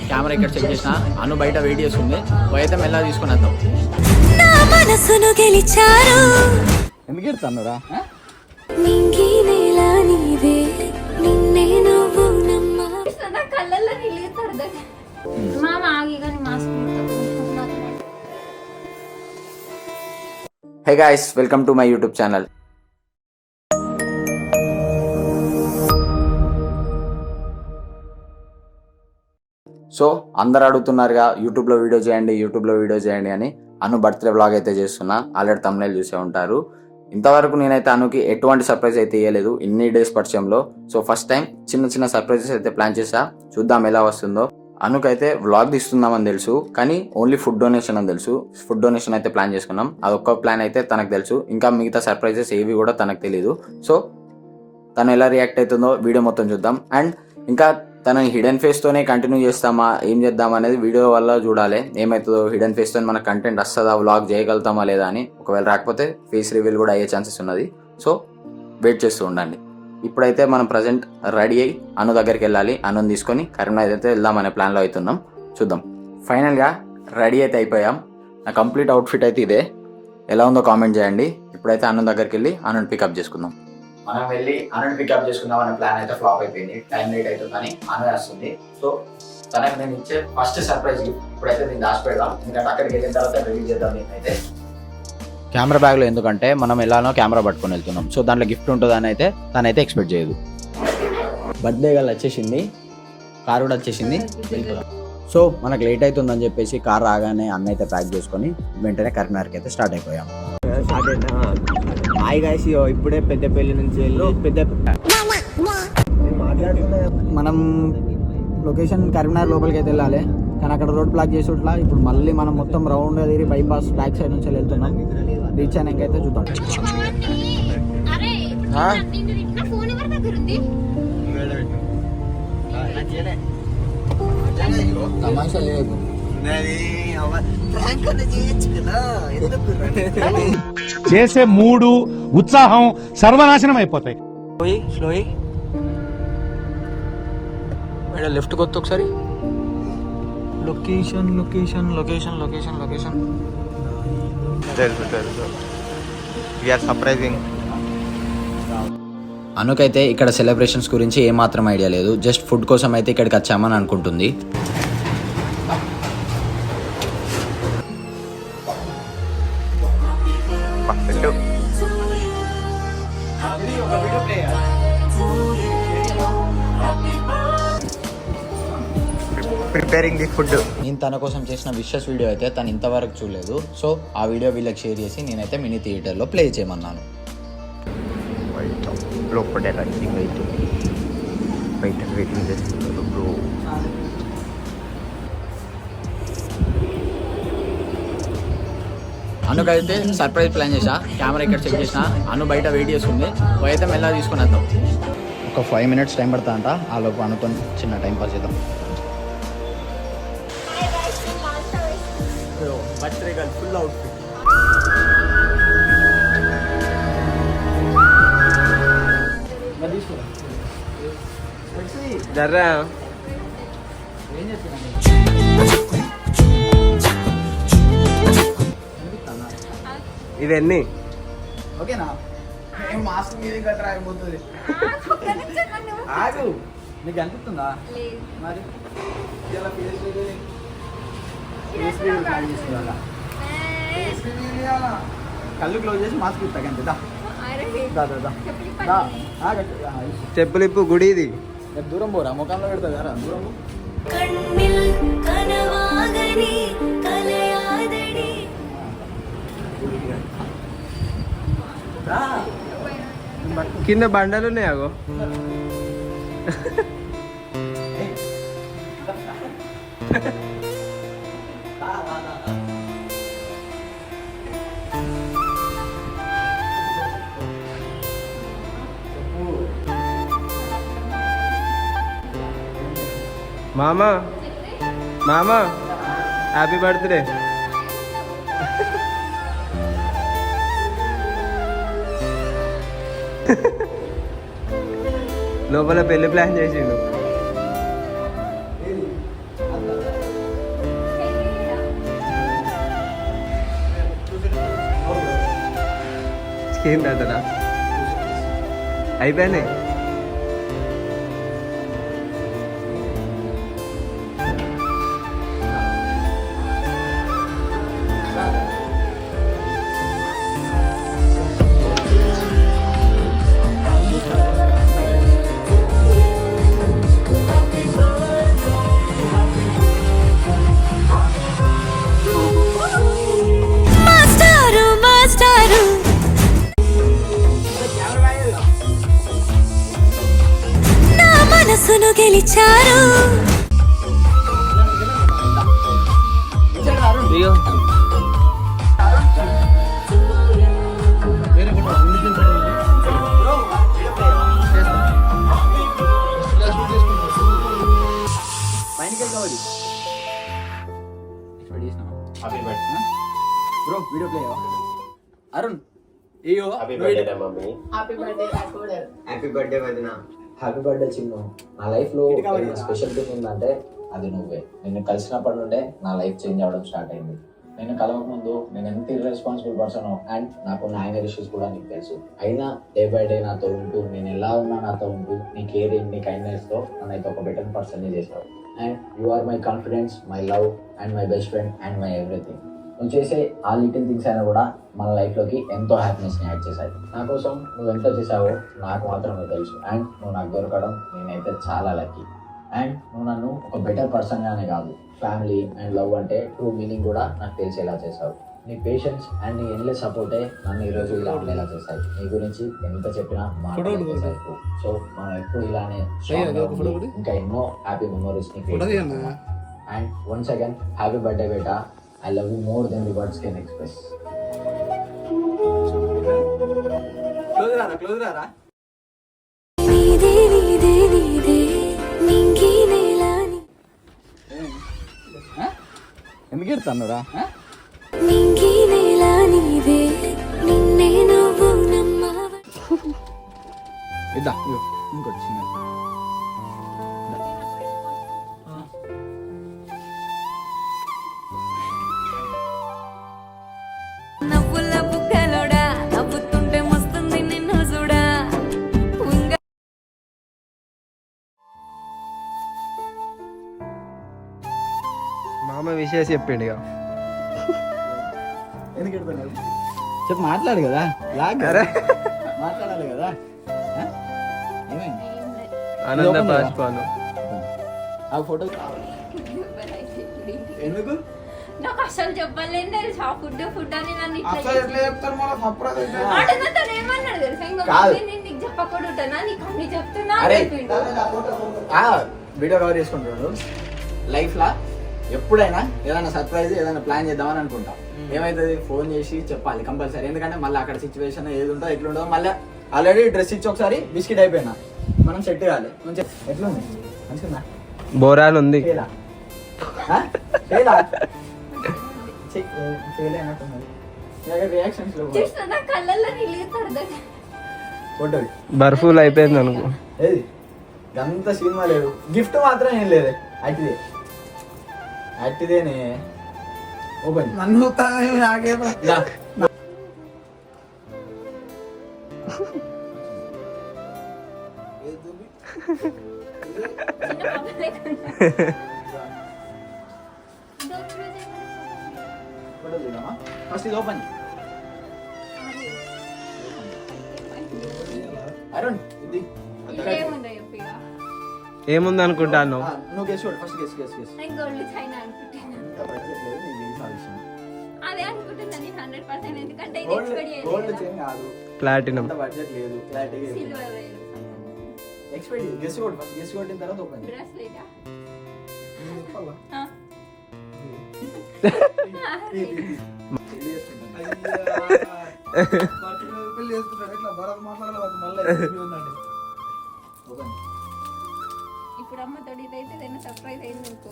Camera ఇక్కడ check చేసిన అను బయట వెయిట్ చేస్తుంది. పోయితే మెల్లగా తీసుకుని వద్దాం. నా మనసును గెలిచారు ఎందుకు ఎడతానురా? నింగి నేల నీవే నిన్నే నువ్వు నమ్మా నా కళ్ళల్లో నీళ్ళు తరదగా మామ ఆగి కానీ mask hey guys, welcome to my YouTube channel. So అందరు అడుగుతున్నారుగా యూట్యూబ్లో వీడియో చేయండి అని. అను బర్త్డే వ్లాగ్ అయితే చేస్తున్నా. ఆల్రెడీ thumbnail చూసే ఉంటారు. ఇంతవరకు నేనైతే అనుకి ఎటువంటి సర్ప్రైజ్ అయితే ఇవ్వలేదు ఇన్ని డేస్ పరిచయంలో. సో ఫస్ట్ టైం చిన్న సర్ప్రైజెస్ అయితే ప్లాన్ చేసా. చూద్దాం ఎలా వస్తుందో. అనుకైతే వ్లాగ్ తీస్తున్నామని తెలుసు, కానీ ఓన్లీ ఫుడ్ డొనేషన్ అని తెలుసు. ఫుడ్ డొనేషన్ అయితే ప్లాన్ చేసుకున్నాం. అదొక్క ప్లాన్ అయితే తనకు తెలుసు. ఇంకా మిగతా సర్ప్రైజెస్ ఏవి కూడా తనకు తెలియదు. సో తను ఎలా రియాక్ట్ అవుతుందో వీడియో మొత్తం చూద్దాం. అండ్ ఇంకా తన హిడెన్ ఫేస్తోనే కంటిన్యూ చేస్తామా, ఏం చేద్దాం అనేది వీడియో వల్ల చూడాలి. ఏమవుతుందో, హిడెన్ ఫేస్తో మన కంటెంట్ వస్తుందా, వ్లాగ్ చేయగలుగుతామా లేదా అని. ఒకవేళ రాకపోతే ఫేస్ రివీల్ కూడా అయ్యే ఛాన్సెస్ ఉన్నది. సో వెయిట్ చేస్తూ ఉండండి. ఇప్పుడైతే మనం ప్రజెంట్ రెడీ అయ్యి అను దగ్గరికి వెళ్ళాలి. అనుని తీసుకొని కరీంనగర్ అయితే వెళ్దామనే ప్లాన్లో అవుతున్నాం. చూద్దాం. ఫైనల్గా రెడీ అయితే అయిపోయాం. నా కంప్లీట్ అవుట్ఫిట్ అయితే ఇదే. ఎలా ఉందో కామెంట్ చేయండి. ఇప్పుడైతే అను దగ్గరికి వెళ్ళి అనుని పికప్ చేసుకుందాం. మనం వెళ్ళి అనుని పికప్ చేసుకుందాం అనే ప్లాన్ అయితే ఫ్లాప్ అయిపోయింది. టైం లేట్ అవుతుందని అను వస్తుంది. సో తనకు నేను ఇచ్చే ఫస్ట్ సర్ప్రైజ్ గిఫ్ట్ ఇప్పుడైతే నేను దాచి పెడదాం. ఎందుకంటే అక్కడికి వెళ్ళిన తర్వాత రిలీజ్ చేద్దాం. నేనైతే కెమెరా బ్యాగ్లో, ఎందుకంటే మనం ఎలానో కెమెరా పట్టుకొని వెళ్తున్నాం. సో దాంట్లో గిఫ్ట్ ఉంటుందని అయితే తనైతే ఎక్స్పెక్ట్ చేయదు. బర్త్డే గల్ వచ్చేసింది, కార్ కూడా వచ్చేసింది. సో మనకు లేట్ అవుతుందని చెప్పేసి కార్ రాగానే అన్న అయితే ప్యాక్ చేసుకొని వెంటనే కరీంనగర్కి అయితే స్టార్ట్ అయిపోయాం. హాయ్ గాయ్స్, ఇప్పుడే పెద్దపల్లి నుంచి వెళ్ళి మనం లొకేషన్ కరీంనగర్ లోపలికి అయితే వెళ్ళాలి. కానీ అక్కడ రోడ్ బ్లాక్ చేసి ఇట్లా ఇప్పుడు మళ్ళీ మనం మొత్తం రౌండ్గా తిరిగి బైపాస్ బ్యాక్ సైడ్ నుంచి వెళ్తున్నాం. రీచ్ అయినాక అయితే చూద్దాం. తమాషా లేదు, చేసే మూడు ఉత్సాహం సర్వనాశనం అయిపోతాయి. లెఫ్ట్ కొత్త ఒకసారి location location location location location surprising. అనుకైతే ఇక్కడ సెలబ్రేషన్స్ గురించి ఏమాత్రం ఐడియా లేదు. జస్ట్ ఫుడ్ కోసం అయితే ఇక్కడికి వచ్చామని అనుకుంటుంది. Preparing the food. నేను తన కోసం చేసిన విషెస్ వీడియో అయితే తను ఇంతవరకు చూడలేదు. సో ఆ వీడియో వీళ్ళకి షేర్ చేసి నేనైతే మినీ థియేటర్లో ప్లే చేయమన్నాను. లోపల వెయిటింగ్ చేస్తున్నారు బ్రో. అనుకైతే సర్ప్రైజ్ ప్లాన్ చేసా. కెమెరా ఇక్కడ చెక్ చేసిన అను బయట వెయిట్ చేస్తుంది. పోయితే మెల్లగా తీసుకుని వద్దాం. ఒక 5 minutes టైం పడతా అంట. ఆ లోపు అనుతో చిన్న టైం పాస్ చేద్దాం. Full outfit. జర్రా ఇవన్నీ ఓకేనా? మాస్క్ మీద గట్రా అయిపోతుంది. ఆగు, నీకు అనిపిస్తుందా? మరి కళ్ళు క్లోజ్ చేసి మాస్క్ ఇస్తా. చెప్పులు ఇప్పు గుడి ఇది. దూరం పోరా, ముఖంలో పెడతా కదా. దూరం కింద బండలు ఉన్నాయి. అగో మామా మామా హ్యాపీ బర్త్డే. లోపల పెళ్లి ప్లాన్ చేసిండు. ఏంటంటనా అయిపోయినాయి. మాస్టారు మాస్టారు నా మనసును గెలిచారు. అయ్యో బ్రో వీడియో ప్లే అరుణ్ అయ్యో హ్యాపీ బర్త్డే వదినా. Happy birthday Chinnu. నా లైఫ్ లో స్పెషల్ థింగ్ ఉందంటే అది నువ్వే. నిన్ను కలిసినప్పటి నుండే నా లైఫ్ చేంజ్ అవ్వడం స్టార్ట్ అయింది. నేను కలవక ముందు నేను ఎంత ఇర్రెస్పాన్సిబుల్ పర్సన్ అండ్ నాకున్న యాంగర్ ఇష్యూస్ కూడా నీకు తెలుసు. అయినా డే బై డే నాతో ఉంటూ నేను ఎలా ఉన్నా నాతో ఉంటూ నీ కేరింగ్ నీ కైండ్నెస్ తో నన్ను అయితే ఒక బెటర్ పర్సన్ ని చేస్తావు. And you are my confidence, my love and my best friend and my everything. నువ్వు చేసే ఆ లిటిల్ థింగ్స్ అయినా కూడా మన లైఫ్లోకి ఎంతో హ్యాపీనెస్ని యాడ్ చేశాయి. నా కోసం నువ్వు ఎంత చేసావో నాకు మాత్రమే తెలుసు. అండ్ నువ్వు నాకు దొరకడం నేనైతే చాలా లక్కీ. అండ్ నువ్వు నన్ను ఒక బెటర్ పర్సన్గానే కాదు, ఫ్యామిలీ అండ్ లవ్ అంటే ట్రూ మీనింగ్ కూడా నాకు తెలిసేలా చేసావు. నీ పేషెన్స్ అండ్ నీ ఎండ్లెస్ సపోర్టే నన్ను ఈరోజు ఇలా ఉండేలా చేశాయి. నీ గురించి ఎంత చెప్పినా మాట్లాడేసాయి. సో మనం ఎప్పుడు ఇలానే ఇంకా ఎన్నో హ్యాపీ మెమరీస్ ని క్రియేట్ చేసుకుందాం. And once again happy birthday beta. I love you more than the words can express. నీదే నీదే నీదే నింగి నేలని ఎందుకు ఎడతానురా? నింగి నేల నీదే నిన్నే నువ్వు నమ్మవ. ఇద్దా ఇంకోటి చిన్న నవ్వుల బుగ్గలోడా నవ్వుతుంటే మస్తుంది నిన్ను చూడా. మామ విషయాలు చెప్పిండు ఇక. ఎందుకు ఎడతాను చెప్పు, మాట్లాడు కదా, మాట్లాడాలి కదా. ఏమైంది ఆనంద బాష్పాలు. ఆ ఫోటో ఎందుకు నాకు అసలు చెప్పలేదు తెలుసా ఫుడ్ ఫుడ్ అని నన్ను ఇట్లా అసలు ఎట్లా చెప్తారు మన సర్ప్రైజ్ ఆటో తను ఏమన్నాడు తెలుసా ఇంకా కాదు. నేను నీకు చెప్పకూడదు ఉంటానా నీకు అన్ని చెప్తున్నా అని అరే చెప్పిండు. వీడియో కవర్ చేసుకుంటున్నాడు. లైఫ్ లా ఎప్పుడైనా ఏదైనా సర్ప్రైజ్ ఏదైనా ప్లాన్ చేద్దామని అనుకుంటాం. ఏమైతుంది, ఫోన్ చేసి చెప్పాలి కంపల్సరీ. ఎందుకంటే మళ్ళీ అక్కడ సిచ్యువేషన్ ఏది ఉంటుందో ఎట్లుంటుందో, మళ్ళీ ఆల్రెడీ డ్రెస్ ఇచ్చి ఒకసారి బిస్కెట్ అయిపోయినా మనం సెట్ కావాలి. మంచి ఎట్లుంది, మంచిగా బోరాలు ఉంది. రియాక్షన్స్ చూసినా నా కళ్ళల్లో నీళ్ళు తరదగా ఫోటో బర్ఫూల్ అయిపోయింది అనుకో. ఏది అంత సినిమా లేదు, గిఫ్ట్ మాత్రం ఏం లేదు. అట్టిదే అట్టిదేనే ఓపెన్ నన్ను నాకే ఫస్ట్ ఇది ఓపెన్. అరుణ్ ఇది ఏముందో చెప్పిగా ఏముంది అనుకుంటాను. నువ్వు గెస్ చూడు, ఫస్ట్ గెస్ గెస్ గెస్. నేను గోల్డ్ చైనా అనుకుంటున్నాను. అదే అనుకుంటున్నా నేను 100%. ఎందుకంటే ఇది ఎక్స్పెక్ట్ గోల్డ్ చేయలేదు. చైన్ కాదు, ప్లాటినం. బడ్జెట్ లేదు, క్లారిటీగా సిల్వర్ ఎక్స్పెక్ట్ గెస్ కొట్టు, ఫస్ట్ గెస్ కొట్టిన తర్వాత ఓపెన్. బ్రాస్లెటా ఇప్పుడు అమ్మ తోడి అయితే ఏదైనా సర్ప్రైజ్ అయింది అనుకో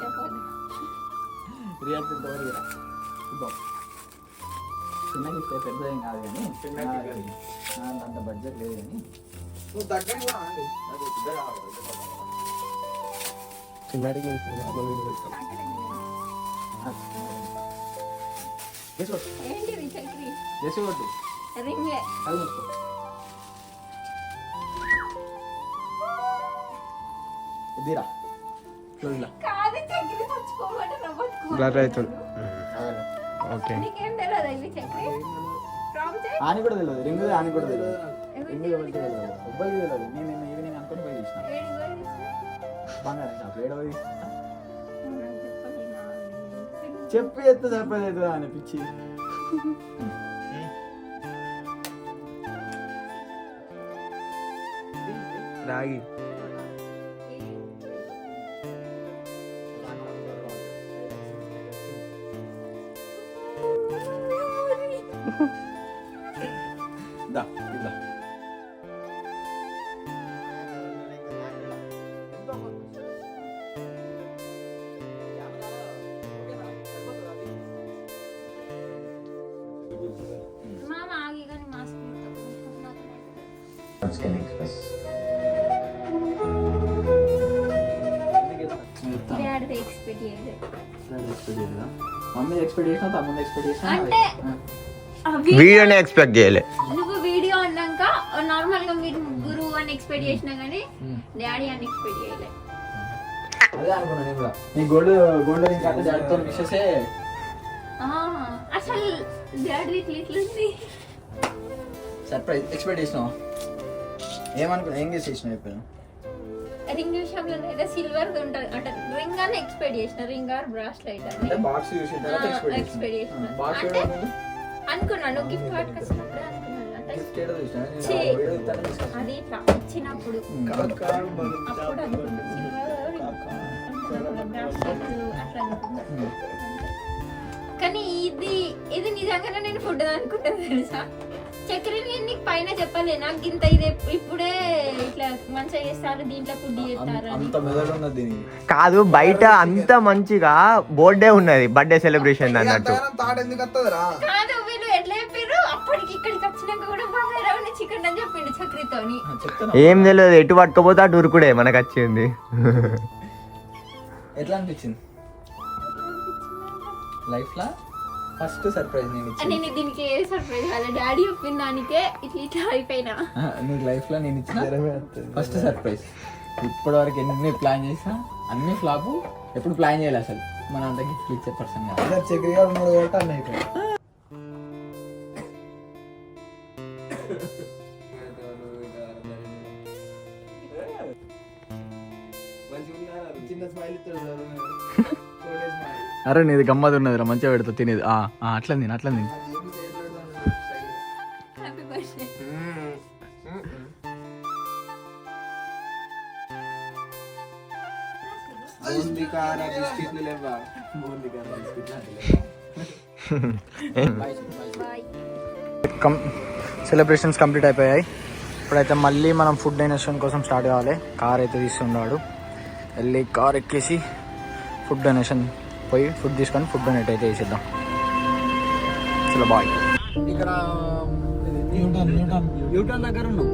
చెప్పదు. రియాక్ట్ చిన్న గిఫ్ట్ పెద్ద ఏం కాదు కానీ అంత బడ్జెట్ లేదు కానీ ఏంటిది చక్రి చేసి కొట్టు రింగే అది ముట్టుకో ఇదిరా చూడలా కాదు చక్రి చచ్చిపోమంటే నవ్వుకో బ్లర్ అవుతుంది. ఓకే నీకేం తెలియదు ఇది చక్రి ప్రామ్ చే ఆని కూడా తెలియదు రింగ్ ఆని కూడా తెలియదు రింగ్ ఎవరికి తెలియదు ఎవ్వరికి తెలియదు నేను నిన్న ఈవినింగ్ అనుకుని పోయి తీసిన ఏడి పోయి బంగారం షాప్ ఏడవ తీసిన చెప్పి ఎత్త సర్ప్రైజ్ అవుతుందా అనిపించి రాగి దా ఇట్లా మామ ఆగి కానీ మాస్క్ డాడీ ఎక్స్పెక్ట్ చేయలేదు మమ్మీ ఎక్స్పెక్ట్ చేసినా తమ్ముడు ఎక్స్పెక్ట్ చేసినా అంటే వీడియోనే ఎక్స్పెక్ట్ చేయలే. నువ్వు వీడియో అన్నాక నార్మల్ గా మీరు ముగ్గురు అని ఎక్స్పెక్ట్ చేసినా కానీ డాడీ అని ఎక్స్పెక్ట్ చేయలే. అదే అనుకున్నా నేను కూడా నీ గోల్డ్ రింగ్ అంటే డాడీతో మిస్సెసే ఆ, అసలు డాడీ ఇట్లుంది సర్ప్రైజ్ ఎక్స్పెక్ట్ చేసినావా ఏమనుకున్నా ఏం గెస్ చేసినావు చెప్పాను రింగ్ విషయంలో అయితే సిల్వర్ ఉంటుంది అంటే రింగ్ అని ఎక్స్పెక్ట్ చేసిన రింగ్ ఆర్ బ్రాస్లైట్ అని అంటే బాక్స్ చూసిన తర్వాత ఎక్స్పెక్ట్ చేసిన బాక్స్ అంటే అనుకున్నాను గిఫ్ట్ కార్డ్ వచ్చినప్పుడే అనుకున్నాను అంటే గిఫ్ట్ ఏదో చూసినా ఛీ. వీడియో ఇస్తాను తీసుకొచ్చిన అది ఇట్లా వచ్చినప్పుడు అప్పుడు అనుకున్నాను సిల్వర్ బ్రాస్లైట్ అట్లా అనుకున్నాను. కానీ ఇది నిజంగానే నేను ఫుడ్ అనుకుంటాను తెలుసా. చక్కెర నీకు పైన చెప్పలే నాకు ఇంత ఇది ఇప్పుడే ఇట్లా మంచిగా చేస్తారు దీంట్లో ఫుడ్ చేస్తారు అని. అంత మెదడు ఉన్నది దీనికి కాదు బయట అంత మంచిగా బర్త్డే ఉన్నది, బర్త్డే సెలబ్రేషన్ అన్నట్టు. కాదు వీళ్ళు ఎట్లా చెప్పారు అప్పటికి ఇక్కడికి వచ్చినాక కూడా బంగారం చికెన్ అని చెప్పిండు చక్రితోని. చెప్తాను ఏం తెలియదు, ఎటు పట్టుకపోతే అటు ఉరుకుడే మనకు వచ్చింది. ఎట్లా అనిపించింది లైఫ్ లా ఫస్ట్ సర్ప్రైజ్ నేను ఇచ్చింది నేను దీనికి ఏ సర్ప్రైజ్ వాళ్ళ డాడీ చెప్పిన దానికే ఇట్లా అయిపోయినా. నీకు లైఫ్ లో నేను ఇచ్చిన ఫస్ట్ సర్ప్రైజ్. ఇప్పటి వరకు ఎన్ని ప్లాన్ చేసినా అన్ని ఫ్లాప్. ఎప్పుడు ప్లాన్ చేయాలి అసలు మన అంత గిఫ్ట్ ఇచ్చే పర్సన్ అరే నీది గమ్మది ఉన్నది రా మంచిగా పెడతా తినేది అట్లా తిని అట్లా తిని హ్యాపీ బర్త్డే. సెలబ్రేషన్స్ కంప్లీట్ అయిపోయాయి. ఇప్పుడైతే మళ్ళీ మనం ఫుడ్ డొనేషన్ కోసం స్టార్ట్ కావాలి. కార్ అయితే తీసుకున్నాడు, వెళ్ళి కార్ ఎక్కేసి ఫుడ్ డొనేషన్ పోయి ఫుడ్ తీసుకొని ఫుడ్ డొనేట్ అయితే వేసేద్దాం. చలో బాయ్. ఇక్కడ యూటర్న్ దగ్గర ఉన్నాం.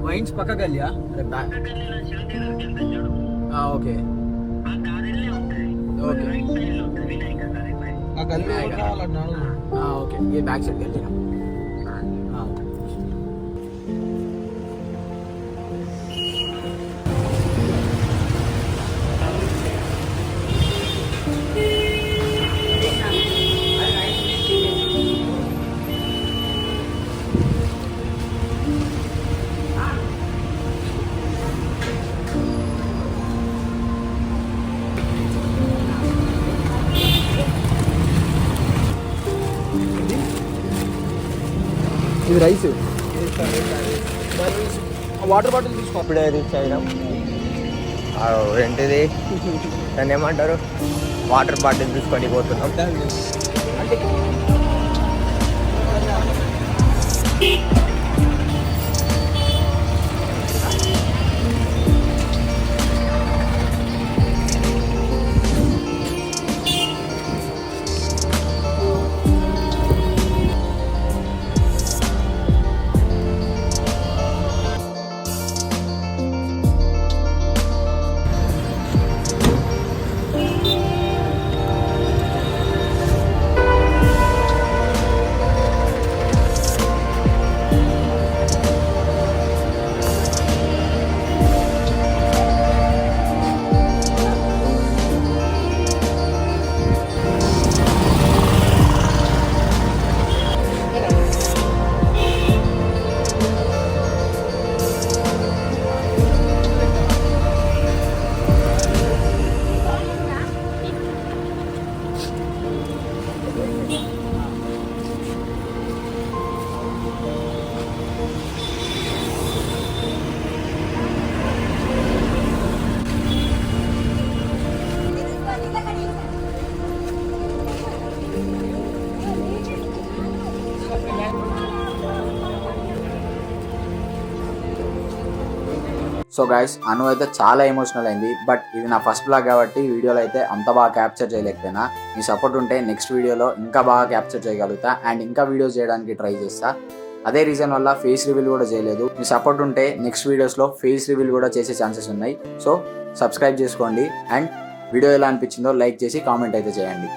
వైన్స్ పక్క గల్లియా? ఓకే ఓకే ఓకే ये बैक साइड कर लेना. ఇది రైస్ వాటర్ బాటిల్ తీసుకో. ఇప్పుడే రీచ్ అయినాం. ఏంటిది దాన్ని ఏమంటారు, వాటర్ బాటిల్ తీసుకొని పోతున్నాం. సో గైస్ అను అయితే చాలా ఎమోషనల్ అయింది. బట్ ఇది నా ఫస్ట్ బ్లాగ్ కాబట్టి వీడియోలో అయితే అంత బాగా క్యాప్చర్ చేయలేకపోయినా. మీ సపోర్ట్ ఉంటే నెక్స్ట్ వీడియోలో ఇంకా బాగా క్యాప్చర్ చేయగలుగుతా అండ్ ఇంకా వీడియోస్ చేయడానికి ట్రై చేస్తా. అదే రీజన్ వల్ల ఫేస్ రివీల్ కూడా చేయలేదు. మీ సపోర్ట్ ఉంటే నెక్స్ట్ వీడియోస్లో ఫేస్ రివీల్ కూడా చేసే ఛాన్సెస్ ఉన్నాయి. సో సబ్స్క్రైబ్ చేసుకోండి అండ్ వీడియో ఎలా అనిపించిందో లైక్ చేసి కామెంట్ అయితే చేయండి.